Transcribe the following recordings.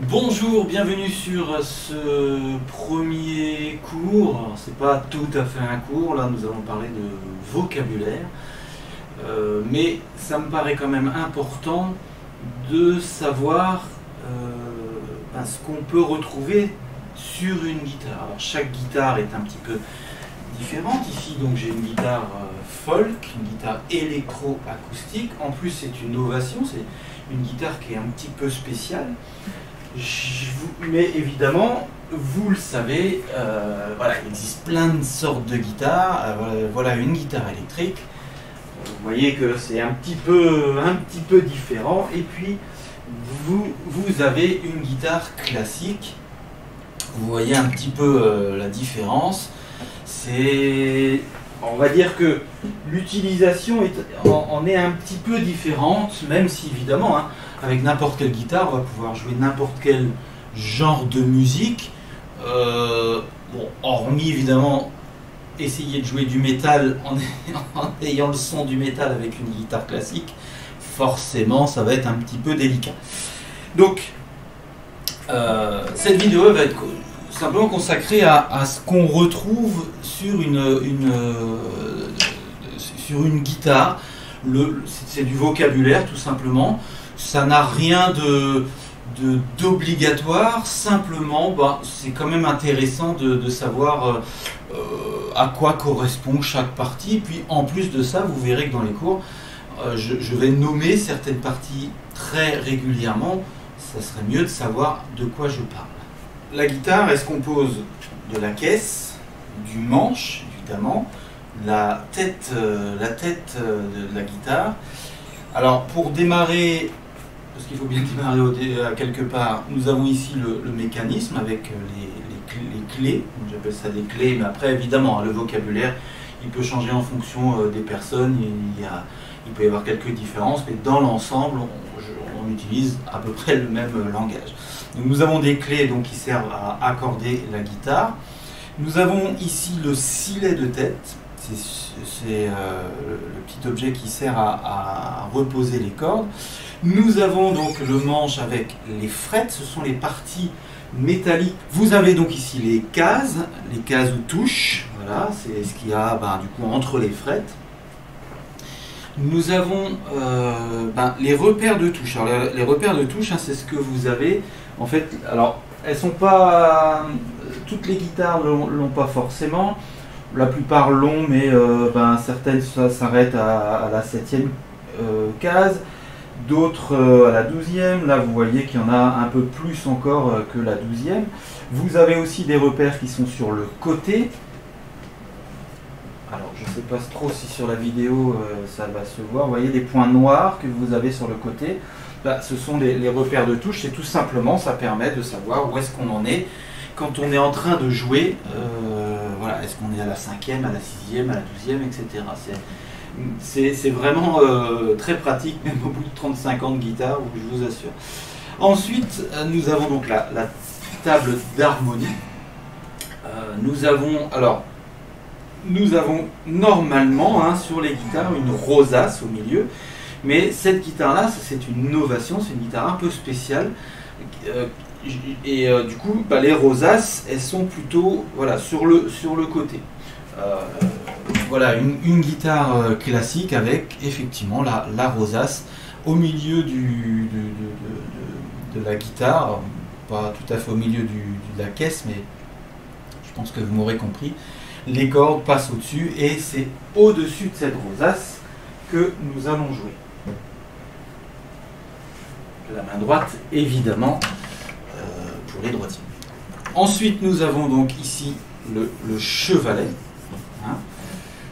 Bonjour, bienvenue sur ce premier cours. C'est pas tout à fait un cours, là nous allons parler de vocabulaire, mais ça me paraît quand même important de savoir ce qu'on peut retrouver sur une guitare. Alors chaque guitare est un petit peu différente. Ici donc j'ai une guitare folk, une guitare électro-acoustique. En plus c'est une Ovation, c'est une guitare qui est un petit peu spéciale. Mais évidemment, vous le savez, il existe plein de sortes de guitares. Voilà une guitare électrique. Vous voyez que c'est un petit peu différent. Et puis, vous avez une guitare classique. Vous voyez un petit peu la différence. On va dire que l'utilisation en est un petit peu différente, même si évidemment, avec n'importe quelle guitare, on va pouvoir jouer n'importe quel genre de musique. Hormis évidemment essayer de jouer du métal en ayant le son du métal avec une guitare classique, forcément ça va être un petit peu délicat. Donc, cette vidéo va être simplement consacrée à ce qu'on retrouve sur sur une guitare. C'est du vocabulaire tout simplement. Ça n'a rien d'obligatoire, simplement c'est quand même intéressant de savoir à quoi correspond chaque partie. Et puis en plus de ça, vous verrez que dans les cours, je vais nommer certaines parties très régulièrement. Ça serait mieux de savoir de quoi je parle. La guitare, elle se compose de la caisse, du manche évidemment, la tête de la guitare. Alors pour démarrer, parce qu'il faut bien démarrer à quelque part, nous avons ici le mécanisme avec les clés, j'appelle ça des clés, mais après évidemment le vocabulaire il peut changer en fonction des personnes, il peut y avoir quelques différences, mais dans l'ensemble on utilise à peu près le même langage. Donc nous avons des clés donc, qui servent à accorder la guitare. Nous avons ici le silet de tête, c'est le petit objet qui sert à reposer les cordes. Nous avons donc le manche avec les frettes, ce sont les parties métalliques. Vous avez donc ici les cases ou touches, voilà, c'est ce qu'il y a du coup entre les frettes. Nous avons les repères de touches. Alors, les repères de touches, c'est ce que vous avez. En fait, alors elles sont pas, toutes les guitares l'ont pas forcément. La plupart l'ont, mais certaines s'arrêtent à la 7e case. D'autres à la 12e, là vous voyez qu'il y en a un peu plus encore que la 12e. Vous avez aussi des repères qui sont sur le côté. Alors je ne sais pas trop si sur la vidéo ça va se voir. Vous voyez des points noirs que vous avez sur le côté. Là, ce sont les repères de touche, c'est tout simplement, ça permet de savoir où est-ce qu'on en est quand on est en train de jouer. Est-ce qu'on est à la 5e, à la 6e, à la 12e, etc. C'est vraiment très pratique, même au bout de 35 ans de guitare, je vous assure. Ensuite, nous avons donc la table d'harmonie. Nous avons normalement sur les guitares une rosace au milieu, mais cette guitare-là, c'est une Ovation, c'est une guitare un peu spéciale. Du coup, les rosaces, elles sont plutôt sur le côté. Voilà une guitare classique avec effectivement la rosace au milieu de la guitare, pas tout à fait au milieu de la caisse, mais je pense que vous m'aurez compris. Les cordes passent au-dessus et c'est au-dessus de cette rosace que nous allons jouer. La main droite, évidemment, pour les droitiers. Ensuite, nous avons donc ici le chevalet.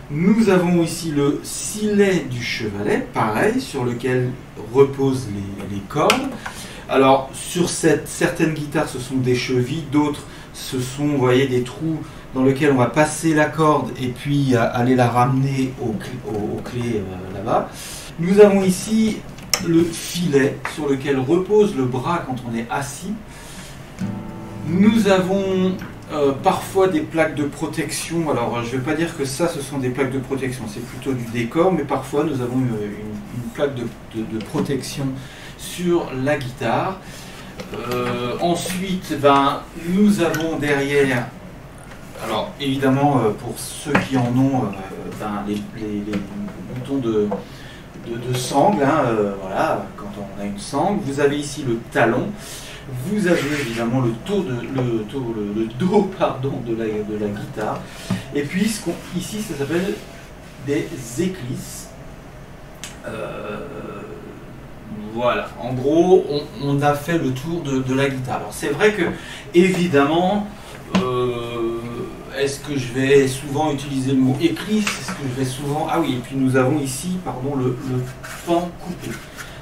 Nous avons ici le silet du chevalet, pareil, sur lequel reposent les cordes. Alors, sur certaines guitares, ce sont des chevilles, d'autres, ce sont, vous voyez, des trous dans lesquels on va passer la corde et puis aller la ramener aux clés là-bas. Nous avons ici le filet sur lequel repose le bras quand on est assis. Nous avons parfois des plaques de protection. Alors je ne vais pas dire que ce sont des plaques de protection, c'est plutôt du décor, mais parfois nous avons une plaque de protection sur la guitare. Ensuite, ben, nous avons derrière, alors évidemment pour ceux qui en ont, ben, les boutons de sangle, hein, voilà, quand on a une sangle. Vous avez ici le talon. Vous avez évidemment le dos pardon, de la guitare. Et puis ici, ça s'appelle des éclisses. Voilà, en gros, on a fait le tour de la guitare. Alors c'est vrai que, évidemment, est-ce que je vais souvent utiliser le mot éclisse? Est-ce que je vais souvent... Ah oui, et puis nous avons ici, pardon, le pan coupé.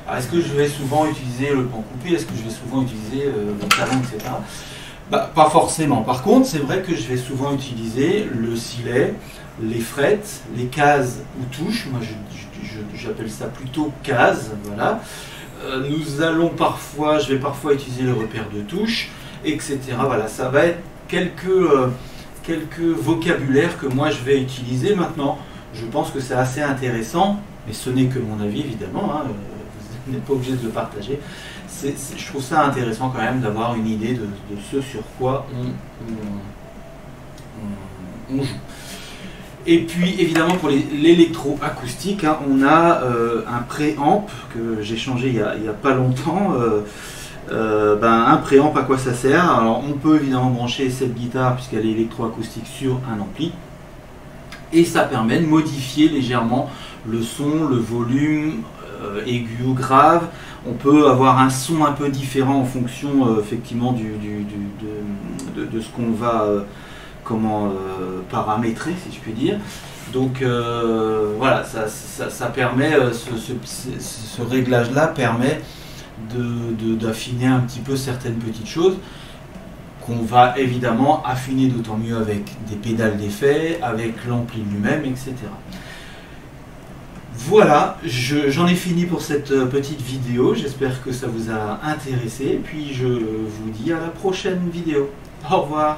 Alors est-ce que je vais souvent utiliser le pan coupé? Est-ce que je vais souvent utiliser le talon, etc. Bah, pas forcément. Par contre, c'est vrai que je vais souvent utiliser le silet, les frettes, les cases ou touches. Moi, j'appelle ça plutôt cases, voilà. Je vais parfois utiliser le repère de touche, etc. Voilà, ça va être quelques vocabulaires que moi je vais utiliser maintenant. Je pense que c'est assez intéressant, mais ce n'est que mon avis évidemment, hein, vous n'êtes pas obligé de le partager. Je trouve ça intéressant quand même d'avoir une idée de ce sur quoi on joue. Et puis évidemment pour l'électroacoustique, hein, on a un préamp que j'ai changé il y a pas longtemps. Un préamp, à quoi ça sert? Alors on peut évidemment brancher cette guitare puisqu'elle est électroacoustique sur un ampli. Et ça permet de modifier légèrement le son, le volume, aigu ou grave. On peut avoir un son un peu différent en fonction effectivement de ce qu'on va... paramétrer, si je puis dire. Donc voilà, ça permet, ce réglage-là permet d'affiner un petit peu certaines petites choses qu'on va évidemment affiner d'autant mieux avec des pédales d'effet, avec l'ampli lui-même, etc. Voilà, j'en ai fini pour cette petite vidéo. J'espère que ça vous a intéressé. Puis je vous dis à la prochaine vidéo. Au revoir.